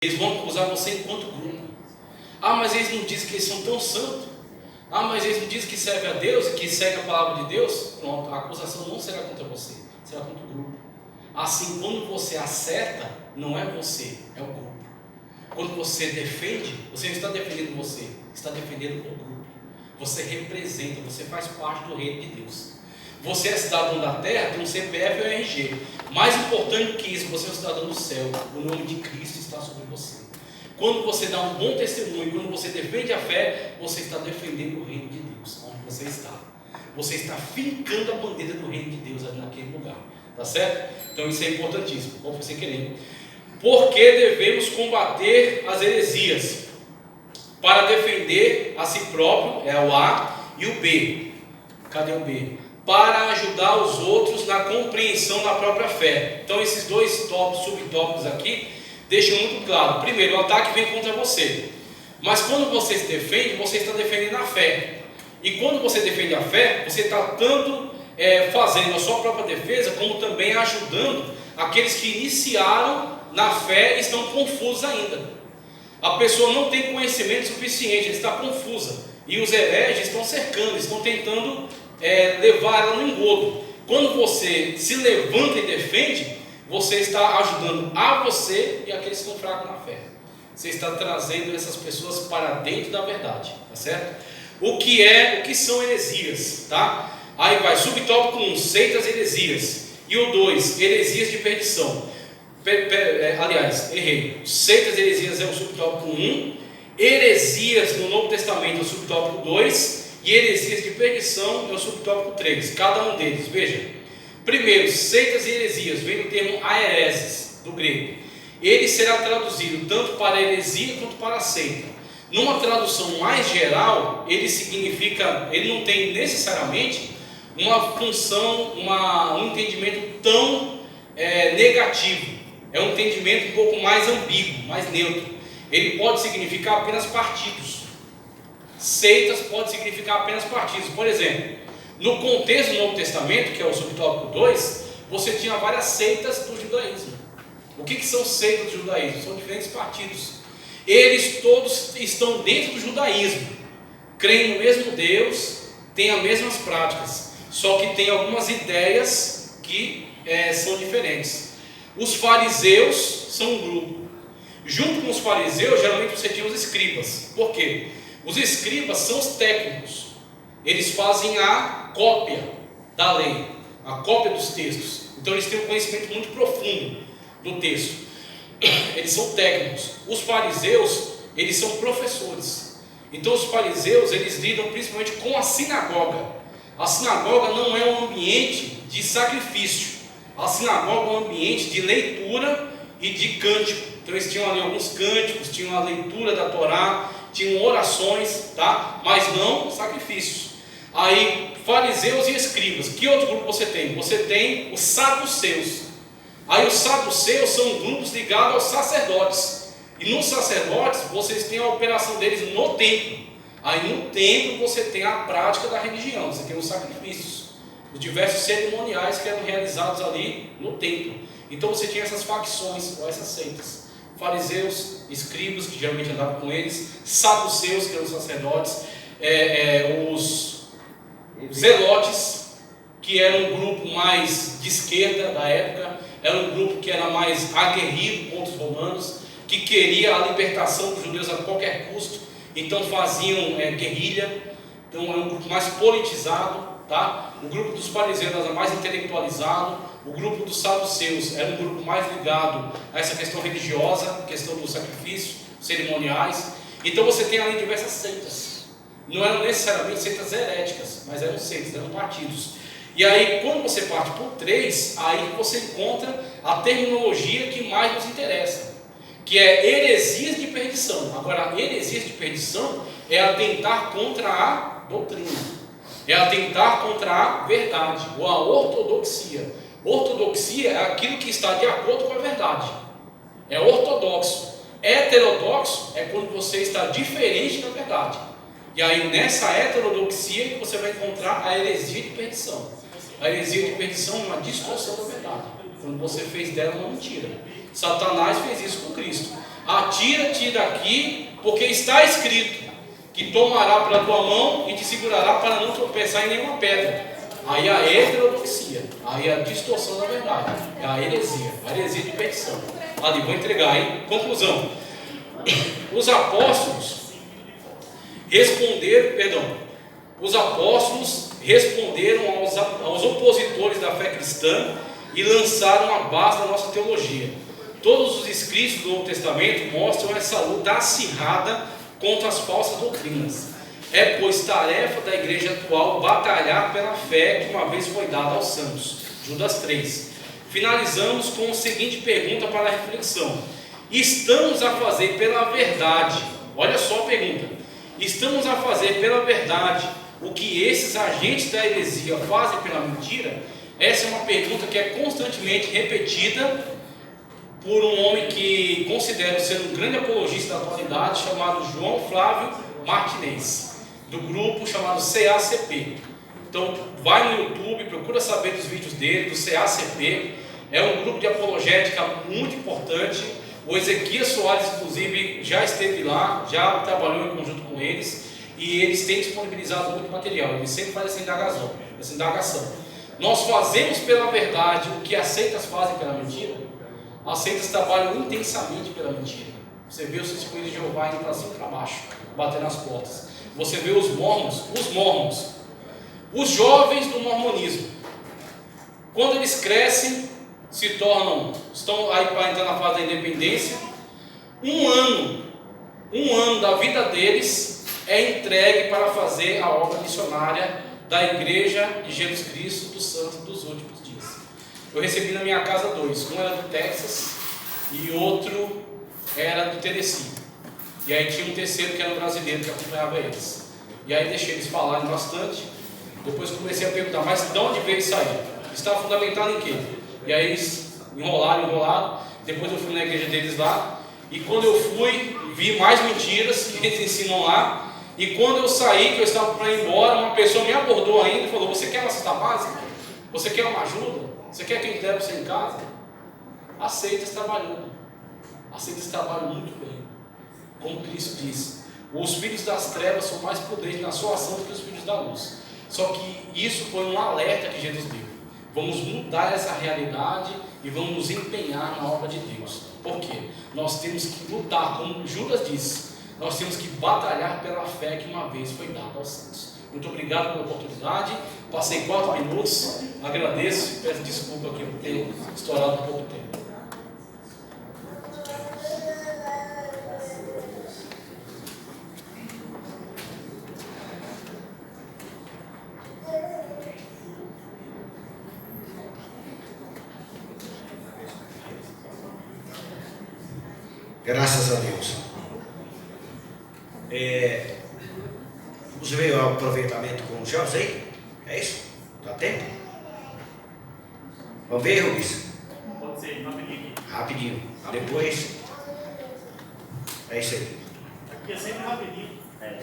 Eles vão acusar você enquanto grupo. Ah, mas eles não dizem que eles são tão santos. Ah, mas eles não dizem que serve a Deus e que segue a palavra de Deus. Pronto, a acusação não será contra você, será contra o grupo. Assim, quando você acerta, não é você, é o grupo. Quando você defende, você não está defendendo você, está defendendo o grupo. Você representa, você faz parte do reino de Deus. Você é cidadão da terra, tem um CPF e um RG. Mais importante do que isso, você é um cidadão do céu. O nome de Cristo está sobre você. Quando você dá um bom testemunho, quando você defende a fé, você está defendendo o reino de Deus, onde você está. Você está fincando a bandeira do reino de Deus ali naquele lugar. Tá certo? Então isso é importantíssimo, como você querer. Porque devemos combater as heresias para defender a si próprio, é o A, e o B. Cadê o B? Para ajudar os outros na compreensão da própria fé. Então esses dois subtópicos aqui deixam muito claro. Primeiro, o ataque vem contra você. Mas quando você se defende, você está defendendo a fé. E quando você defende a fé, você está tanto fazendo a sua própria defesa, como também ajudando aqueles que iniciaram na fé e estão confusos ainda. A pessoa não tem conhecimento suficiente, ela está confusa. E os hereges estão cercando, estão tentando levar ela no engodo. Quando você se levanta e defende, você está ajudando a você e aqueles que estão fracos na fé. Você está trazendo essas pessoas para dentro da verdade, tá certo? O que são heresias, tá? Aí vai, subtópico 1, seitas e heresias. E o 2, heresias de perdição. Aliás, errei. Seitas e heresias é o subtópico 1. Heresias no Novo Testamento é o subtópico 2. E heresias de perdição é o subtópico 3. Cada um deles, veja. Primeiro, seitas e heresias, vem do termo aereses, do grego. Ele será traduzido tanto para heresia quanto para seita. Numa tradução mais geral, ele não tem necessariamente uma função, um entendimento tão negativo. É um entendimento um pouco mais ambíguo, mais neutro. Ele pode significar apenas partidos. Seitas pode significar apenas partidos. Por exemplo, no contexto do Novo Testamento, que é o subtópico 2, você tinha várias seitas do judaísmo. O que são seitas do judaísmo? São diferentes partidos. Eles todos estão dentro do judaísmo, creem no mesmo Deus, têm as mesmas práticas, só que tem algumas ideias que são diferentes. Os fariseus são um grupo. Junto com os fariseus, geralmente você tinha os escribas. Por quê? Os escribas são os técnicos. Eles fazem a cópia da lei, a cópia dos textos. Então eles têm um conhecimento muito profundo do texto. Eles são técnicos. Os fariseus, eles são professores. Então os fariseus, eles lidam principalmente com a sinagoga. A sinagoga não é um ambiente de sacrifício. A sinagoga é um ambiente de leitura e de cântico. Então eles tinham ali alguns cânticos, tinham a leitura da Torá, tinham orações, tá? Mas não sacrifícios. Aí, fariseus e escribas. Que outro grupo você tem? Você tem os saduceus. Aí os saduceus são grupos ligados aos sacerdotes. E nos sacerdotes, vocês têm a operação deles no templo. Aí no templo você tem a prática da religião, você tem os sacrifícios, os diversos cerimoniais que eram realizados ali no templo. Então você tinha essas facções, ou essas seitas. Fariseus, escribas, que geralmente andavam com eles, saduceus, que eram os sacerdotes, os zelotes, que eram um grupo mais de esquerda da época, era um grupo que era mais aguerrido contra os romanos, que queria a libertação dos judeus a qualquer custo, então faziam guerrilha. Então era um grupo mais politizado, tá? O grupo dos fariseus era mais intelectualizado. O grupo dos saduceus era um grupo mais ligado a essa questão religiosa, questão do sacrifício, cerimoniais. Então você tem ali diversas seitas. Não eram necessariamente seitas heréticas, mas eram seitas, eram partidos. E aí, quando você parte por 3, aí você encontra a terminologia que mais nos interessa, que é heresias de perdição. Agora, heresias de perdição é atentar contra a doutrina, é atentar contra a verdade, ou a ortodoxia. Ortodoxia é aquilo que está de acordo com a verdade, é ortodoxo. Heterodoxo é quando você está diferente da verdade. E aí nessa heterodoxia que você vai encontrar a heresia de perdição. A heresia de perdição é uma distorção da verdade, quando você fez dela uma mentira. Satanás fez isso com Cristo. Atira-te daqui, porque está escrito que tomará pela tua mão e te segurará para não tropeçar em nenhuma pedra. Aí a heterodoxia, aí a distorção da verdade, é a heresia de petição. Ali, vou entregar, hein? Conclusão. Os apóstolos responderam aos opositores da fé cristã e lançaram a base da nossa teologia. Todos os escritos do Novo Testamento mostram essa luta acirrada contra as falsas doutrinas. É, pois, tarefa da igreja atual batalhar pela fé que uma vez foi dada aos santos. Judas 3. Finalizamos com a seguinte pergunta para a reflexão: estamos a fazer pela verdade, olha só a pergunta, estamos a fazer pela verdade o que esses agentes da heresia fazem pela mentira? Essa é uma pergunta que é constantemente repetida por um homem que considero ser um grande apologista da atualidade, chamado João Flávio Martinez, do grupo chamado CACP. Então vai no YouTube, procura saber dos vídeos dele, do CACP. É um grupo de apologética muito importante. O Ezequias Soares, inclusive, já esteve lá, já trabalhou em conjunto com eles, e eles têm disponibilizado muito material. Eles sempre fazem essa indagação. Nós fazemos pela verdade o que as seitas fazem pela mentira? As seitas trabalham intensamente pela mentira. Você vê os testemunhos de Jeová indo para cima e para baixo, batendo nas portas. Você vê os mormons, os jovens do mormonismo, quando eles crescem, estão aí para entrar na fase da independência. Um ano da vida deles é entregue para fazer a obra missionária da Igreja de Jesus Cristo dos Santos dos Últimos Dias. Eu recebi na minha casa dois, um era do Texas e outro era do Tennessee. E aí tinha um terceiro que era um brasileiro que acompanhava eles. E aí deixei eles falarem bastante. Depois comecei a perguntar, mas de onde veio isso aí? Estava fundamentado em quê? E aí eles enrolaram. Depois eu fui na igreja deles lá. E quando eu fui, vi mais mentiras que eles ensinam lá. E quando eu saí, que eu estava para ir embora, uma pessoa me abordou ainda e falou: você quer uma cesta básica? Você quer uma ajuda? Você quer quem leve você em casa? Aceitas trabalhando. Aceitas trabalham muito bem. Como Cristo disse, os filhos das trevas são mais prudentes na sua ação do que os filhos da luz. Só que isso foi um alerta que Jesus deu. Vamos mudar essa realidade e vamos nos empenhar na obra de Deus. Por quê? Nós temos que lutar, como Judas disse, nós temos que batalhar pela fé que uma vez foi dada aos santos. Muito obrigado pela oportunidade. Passei 4 minutos, agradeço e peço desculpa aqui por ter estourado um pouco tempo. Graças a Deus. Você veio ao aproveitamento com o José? É isso? Dá tempo? Vamos ver, Rubens? Pode ser, rapidinho. Rapidinho. Depois. É isso aí. Aqui é sempre rapidinho. É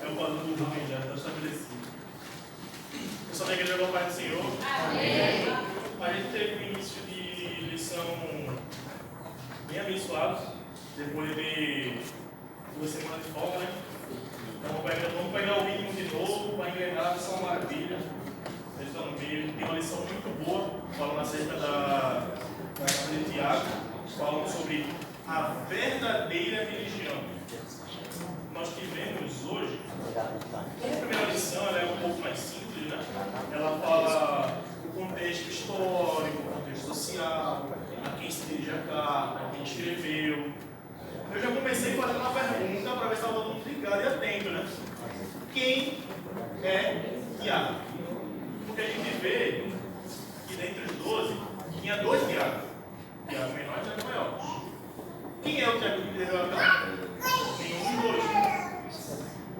o valor do Rubens, já está estabelecido. Eu sou da Igreja do Pai do Senhor. Amém. A gente teve um início de lição bem abençoado, depois de 2 semanas de folga, né? Então vamos pegar o ritmo de novo, para engrenar essa maravilha. Vocês estão vendo, tem uma lição muito boa, falando acerca da carta de Tiago, falando sobre a verdadeira religião. Nós tivemos hoje, a primeira lição ela é um pouco mais simples, né? Ela fala o contexto histórico, o contexto social, a quem se dirige a carta, a quem escreveu. Eu já comecei fazendo uma pergunta para ver se estava todo mundo ligado e atento, né? Quem é Tiago? Porque a gente vê que dentre os 12 tinha 2 Tiago. Tiago menor e Tiago maior. Quem é o Tiago que escreveu a carta? Nenhum dos 2.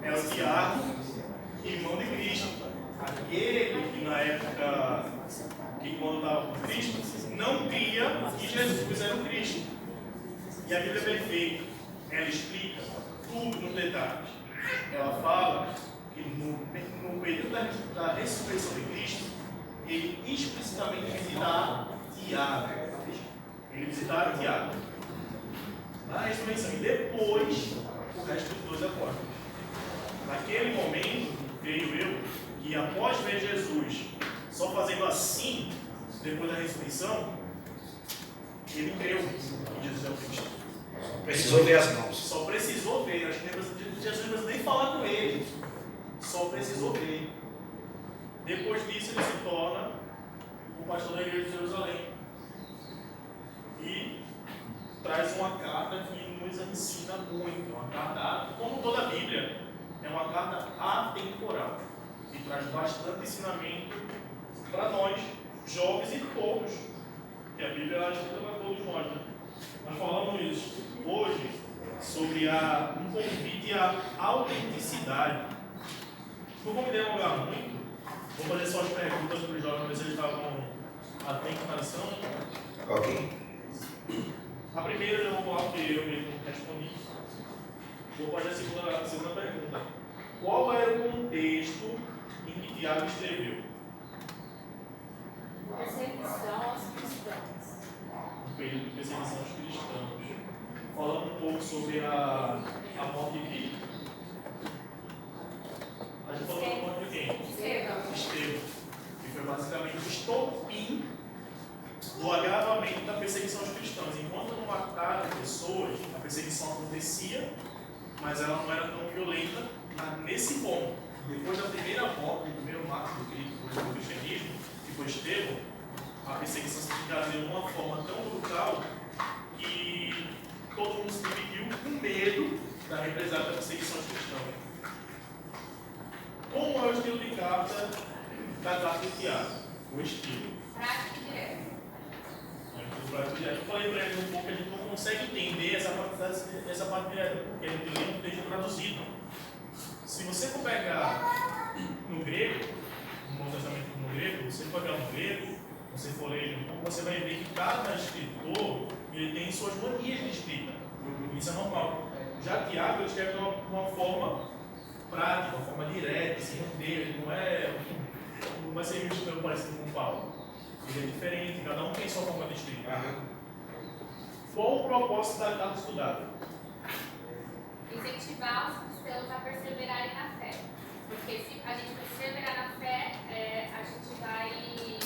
É o Tiago, irmão de Cristo. Aquele que na época, que quando estava com Cristo, não cria que Jesus era o Cristo. E a Bíblia é perfeita. Ela explica tudo no detalhe. Ela fala que no período da ressurreição de Cristo, ele explicitamente visita a Tiago. Ele visita a Tiago na ressurreição. E depois, o resto dos 12 apóstolos. Naquele momento, creio eu, que após ver Jesus só fazendo assim, depois da ressurreição, ele creu em Jesus é o Cristo. Precisou ver as mãos. Só precisou ver. Acho que Jesus não precisa nem falar com ele. Só precisou ver. Depois disso, ele se torna o pastor da igreja de Jerusalém. E traz uma carta que nos ensina muito. Uma carta, como toda a Bíblia, é uma carta atemporal. E traz bastante ensinamento para nós, jovens e todos. Que a Bíblia é escrita para todos nós. Né? Nós falamos hoje sobre um convite à autenticidade. Não vou me delongar muito. Vou fazer só as perguntas para os jovens, para ver se eles estavam atentos na ação. Ok. A primeira eu vou falar que eu mesmo respondi. Vou fazer a segunda pergunta. Qual era o contexto em que Tiago escreveu? Perseguição aos cristãos. Um período de perseguição aos cristãos. Falando um pouco sobre a morte de Cristo. A gente falou da morte de quem? Estevão. Que foi basicamente o estopim do agravamento da perseguição aos cristãos. Enquanto não mataram pessoas, a perseguição acontecia, mas ela não era tão violenta nesse ponto. Depois da primeira morte, do primeiro marco do cristianismo, que foi Estevão, a perseguição se encadeou de uma forma tão brutal que todo mundo se dividiu com medo da represália da perseguição aos cristãos. Como é o estilo de carta da carta de Tiago? O estilo. Prático e direto. Eu falei para ele um pouco que a gente não consegue entender essa parte direta, porque a gente lê um texto traduzido. Se você for pegar no grego, no Novo Testamento no grego, você for pegar no grego, você for ler um pouco, você vai ver que cada escritor ele tem suas manias de escrita. Isso é normal. Já Tiago ele escreve de uma forma prática, uma forma direta, sem roteiro, ele não vai ser muito parecido com Paulo. Ele é diferente, cada um tem sua forma de escrita. Qual o propósito da carta estudada? Incentivar os cristãos a perseverarem na fé. Porque se a gente perseverar na fé, a gente vai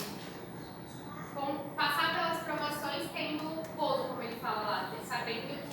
passar pelas provações tendo gozo, como ele fala lá, sabendo